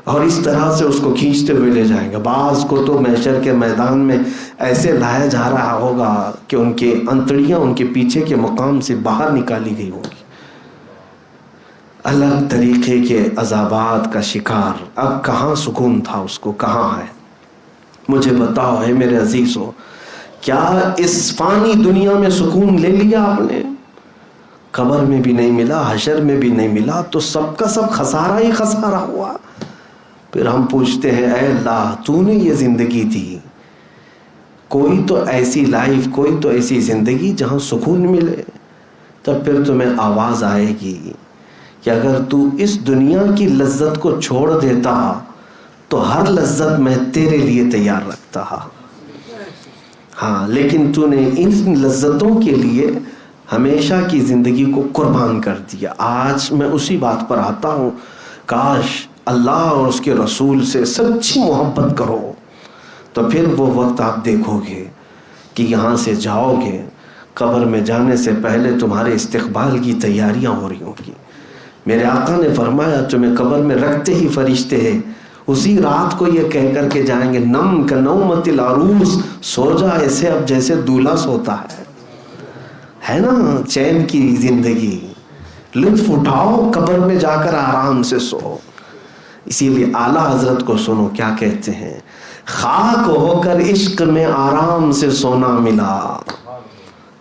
A: اور اس طرح سے اس کو کھینچتے ہوئے لے جائیں گے۔ بعض کو تو محشر کے میدان میں ایسے لایا جا رہا ہوگا کہ ان کے انتڑیاں ان کے پیچھے کے مقام سے باہر نکالی گئی ہوں گی۔ الگ طریقے کے عذابات کا شکار۔ اب کہاں سکون تھا اس کو، کہاں ہے؟ مجھے بتاؤ ہے میرے عزیزو، کیا اس فانی دنیا میں سکون لے لیا آپ نے؟ قبر میں بھی نہیں ملا، حشر میں بھی نہیں ملا، تو سب کا سب خسارہ ہی خسارہ ہوا۔ پھر ہم پوچھتے ہیں اے اللہ تو نے یہ زندگی دی، کوئی تو ایسی لائف، کوئی تو ایسی زندگی جہاں سکون ملے، تب پھر تمہیں آواز آئے گی کہ اگر تو اس دنیا کی لذت کو چھوڑ دیتا تو ہر لذت میں تیرے لیے تیار رکھتا۔ ہاں، لیکن تو نے ان لذتوں کے لیے ہمیشہ کی زندگی کو قربان کر دیا۔ آج میں اسی بات پر آتا ہوں، کاش اللہ اور اس کے رسول سے سچی محبت کرو، تو پھر وہ وقت آپ دیکھو گے کہ یہاں سے جاؤ گے، قبر میں جانے سے پہلے تمہارے استقبال کی تیاریاں ہو رہی ہوں گی۔ میرے آقا نے فرمایا تمہیں قبر میں رکھتے ہی فرشتے ہیں اسی رات کو یہ کہہ کر کے جائیں گے نم کنومت العروس، سو جا ایسے اب جیسے دولہا سوتا ہے نا، چین کی زندگی، لطف اٹھاؤ، قبر میں جا کر آرام سے سو۔ اسی لیے اعلیٰ حضرت کو سنو کیا کہتے ہیں، خاک ہو کر عشق میں آرام سے سونا ملا۔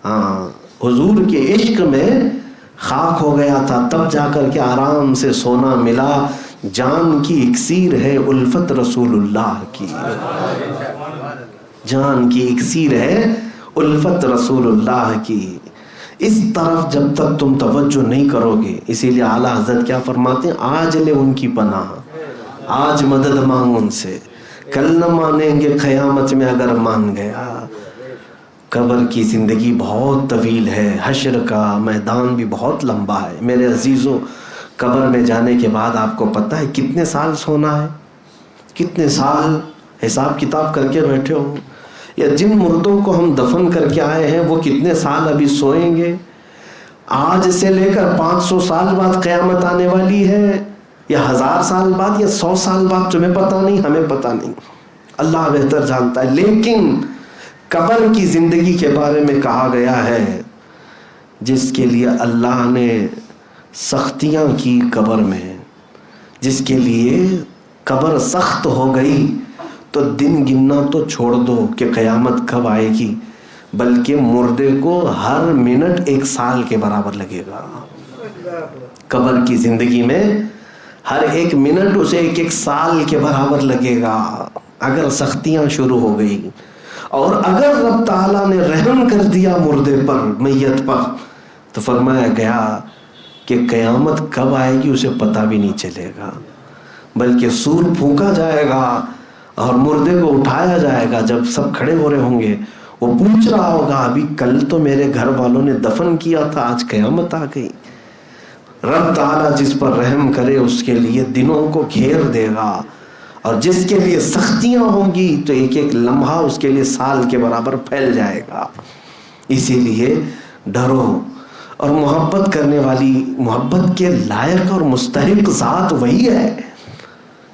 A: ہاں، حضور کے عشق میں خاک ہو گیا تھا، تب جا کر کے آرام سے سونا ملا۔ جان کی اکسیر ہے الفت رسول اللہ کی، جان کی اکسیر ہے الفت رسول اللہ کی۔ اس طرف جب تک تم توجہ نہیں کرو گے، اسی لیے اعلیٰ حضرت کیا فرماتے ہیں، آج لے ان کی پناہ، آج مدد مانگ ان سے، کل نہ مانیں گے قیامت میں اگر مان گیا۔ قبر کی زندگی بہت طویل ہے، حشر کا میدان بھی بہت لمبا ہے میرے عزیزوں۔ قبر میں جانے کے بعد آپ کو پتہ ہے کتنے سال سونا ہے، کتنے سال حساب کتاب کر کے بیٹھے ہو، یا جن مردوں کو ہم دفن کر کے آئے ہیں وہ کتنے سال ابھی سوئیں گے۔ آج سے لے کر 500 سال بعد قیامت آنے والی ہے، یا 1000 سال بعد، یا 100 سال بعد، تمہیں پتہ نہیں، ہمیں پتہ نہیں، اللہ بہتر جانتا ہے۔ لیکن قبر کی زندگی کے بارے میں کہا گیا ہے جس کے لیے اللہ نے سختیاں کی قبر میں، جس کے لیے قبر سخت ہو گئی، تو دن گننا تو چھوڑ دو کہ قیامت کب آئے گی، بلکہ مردے کو ہر منٹ 1 سال کے برابر لگے گا۔ قبر کی زندگی میں ہر 1 منٹ اسے 1 سال کے برابر لگے گا اگر سختیاں شروع ہو گئی۔ اور اگر رب تعالیٰ نے رحم کر دیا مردے پر، میت پر، تو فرمایا گیا کہ قیامت کب آئے گی اسے پتہ بھی نہیں چلے گا، بلکہ سور پھونکا جائے گا اور مردے کو اٹھایا جائے گا۔ جب سب کھڑے ہو رہے ہوں گے، وہ پوچھ رہا ہوگا ابھی کل تو میرے گھر والوں نے دفن کیا تھا، آج قیامت آ گئی۔ رب تعالیٰ جس پر رحم کرے اس کے لیے دنوں کو گھیر دے گا، اور جس کے لیے سختیاں ہوں گی تو ایک لمحہ اس کے لیے سال کے برابر پھیل جائے گا۔ اسی لیے ڈرو، اور محبت کرنے والی، محبت کے لائق اور مستحق ذات وہی ہے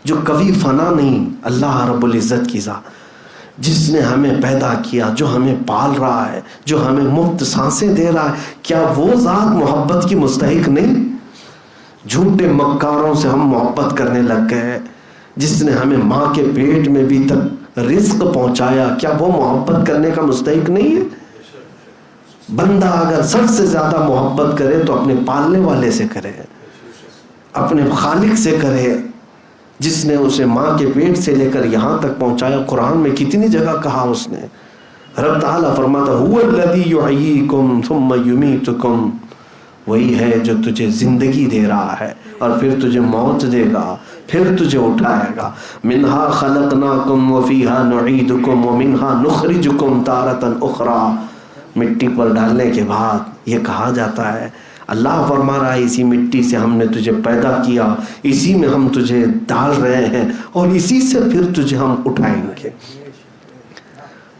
A: جو کبھی فنا نہیں، اللہ رب العزت کی ذات، جس نے ہمیں پیدا کیا، جو ہمیں پال رہا ہے، جو ہمیں مفت سانسیں دے رہا ہے۔ کیا وہ ذات محبت کی مستحق نہیں؟ جھوٹے مکاروں سے ہم محبت کرنے لگ گئے، جس نے ہمیں ماں کے پیٹ میں بھی تک رزق پہنچایا، کیا وہ محبت کرنے کا مستحق نہیں ہے؟ بندہ اگر سب سے زیادہ محبت کرے تو اپنے پالنے والے سے کرے، اپنے خالق سے کرے، جس نے اسے ماں کے پیٹ سے لے کر یہاں تک پہنچایا۔ قرآن میں کتنی جگہ کہا اس نے، رب تعالیٰ فرماتا هو الذی یحییکم ثم یمیتکم، وہی ہے جو تجھے زندگی دے رہا ہے اور پھر تجھے موت دے گا، پھر تجھے اٹھائے گا۔ منہا خلقناکم وفیہا نعیدکم ومنہا نخرجکم تارۃ اخری، مٹی پر ڈالنے کے بعد یہ کہا جاتا ہے، اللہ فرما رہا ہے اسی مٹی سے ہم نے تجھے پیدا کیا، اسی میں ہم تجھے ڈال رہے ہیں، اور اسی سے پھر تجھے ہم اٹھائیں گے۔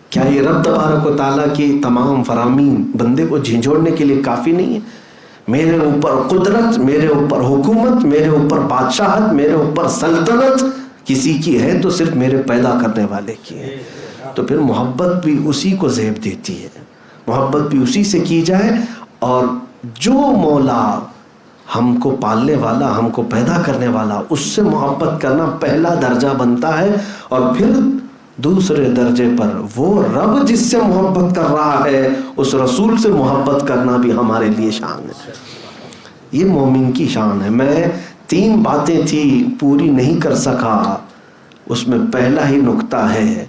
A: کیا یہ رب تبارک و تعالیٰ کی تمام فرامین بندے کو جھنجھوڑنے کے لیے کافی نہیں ہے؟ میرے اوپر قدرت، میرے اوپر حکومت، میرے اوپر بادشاہت، میرے اوپر سلطنت کسی کی ہے تو صرف میرے پیدا کرنے والے کی ہے۔ تو پھر محبت بھی اسی کو زیب دیتی ہے، محبت بھی اسی سے کی جائے، اور جو مولا ہم کو پالنے والا، ہم کو پیدا کرنے والا، اس سے محبت کرنا پہلا درجہ بنتا ہے، اور پھر دوسرے درجے پر وہ رب جس سے محبت کر رہا ہے، اس رسول سے محبت کرنا بھی ہمارے لیے شان ہے۔ یہ مومن کی شان ہے۔ میں 3 باتیں تھی پوری نہیں کر سکا، اس میں پہلا ہی نقطہ ہے،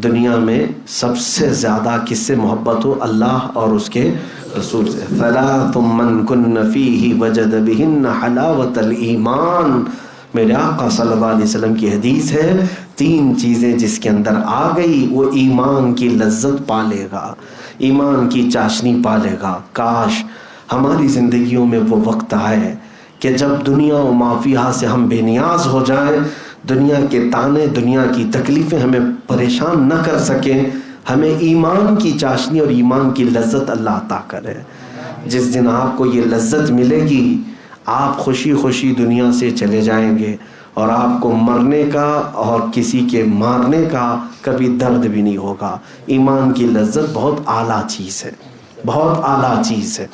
A: دنیا میں سب سے زیادہ کس سے محبت ہو؟ اللہ اور اس کے رسول سے۔ ثلاث من کن فیہ وجد بہن حلاوت الایمان، میرے آقا صلی اللہ علیہ وسلم کی حدیث ہے، 3 چیزیں جس کے اندر آ گئی وہ ایمان کی لذت پالے گا، ایمان کی چاشنی پالے گا۔ کاش ہماری زندگیوں میں وہ وقت آئے کہ جب دنیا و ما فیہا سے ہم بے نیاز ہو جائیں، دنیا کے تانے، دنیا کی تکلیفیں ہمیں پریشان نہ کر سکیں، ہمیں ایمان کی چاشنی اور ایمان کی لذت اللہ عطا کرے. جس دن آپ کو یہ لذت ملے گی آپ خوشی خوشی دنیا سے چلے جائیں گے اور آپ کو مرنے کا اور کسی کے مارنے کا کبھی درد بھی نہیں ہوگا. ایمان کی لذت بہت اعلیٰ چیز ہے، بہت اعلیٰ چیز ہے.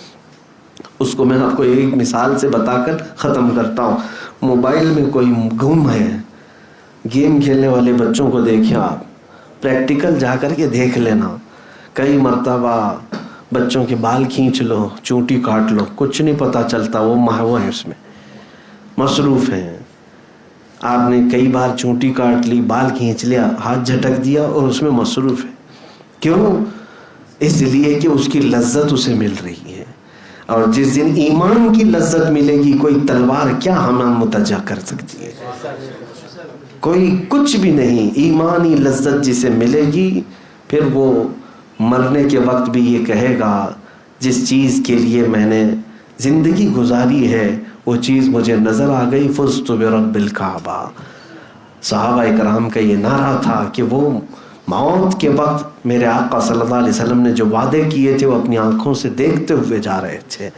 A: اس کو میں آپ کو ایک مثال سے بتا کر ختم کرتا ہوں. موبائل میں کوئی گم ہے، گیم کھیلنے والے بچوں کو دیکھیں آپ، پریکٹیکل جا کر کے دیکھ لینا. کئی مرتبہ بچوں کے بال کھینچ لو، چونٹی کاٹ لو، کچھ نہیں پتہ چلتا، وہ محو ہیں، اس میں مصروف ہیں. آپ نے کئی بار چونٹی کاٹ لی، بال کھینچ لیا، ہاتھ جھٹک دیا اور اس میں مصروف ہے. کیوں؟ اس لیے کہ اس کی لذت اسے مل رہی ہے. اور جس دن ایمان کی لذت ملے گی کوئی تلوار کیا ہمیں متجہ کر سکتی ہے؟ کوئی کچھ بھی نہیں. ایمانی لذت جسے ملے گی پھر وہ مرنے کے وقت بھی یہ کہے گا جس چیز کے لیے میں نے زندگی گزاری ہے وہ چیز مجھے نظر آ گئی، فزت برب الکعبہ. صحابہ کرام کا یہ نعرہ تھا کہ وہ موت کے وقت میرے آقا صلی اللہ علیہ وسلم نے جو وعدے کیے تھے وہ اپنی آنکھوں سے دیکھتے ہوئے جا رہے تھے.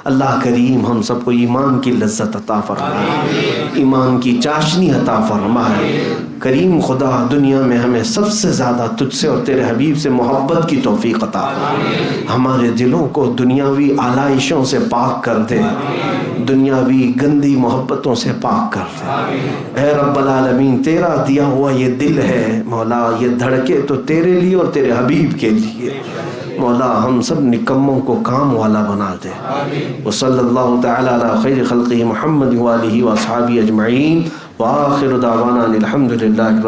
A: اللہ کریم ہم سب کو ایمان کی لذت عطا فرمائے، ایمان کی چاشنی عطا فرمائے. کریم خدا دنیا میں ہمیں سب سے زیادہ تجھ سے اور تیرے حبیب سے محبت کی توفیق عطا فرمائے. ہمارے دلوں کو دنیاوی آلائشوں سے پاک کر دے، دنیاوی گندی محبتوں سے پاک کر دے. اے رب العالمین تیرا دیا ہوا یہ دل ہے مولا، یہ دھڑکے تو تیرے لیے اور تیرے حبیب کے لیے. مولا ہم سب نکموں کو کام والا بنا دے. وصلی اللہ تعالی علی خیر خلقہ محمد وآلہ واصحابہ اجمعین، وآخر دعوانا الحمد للہ رب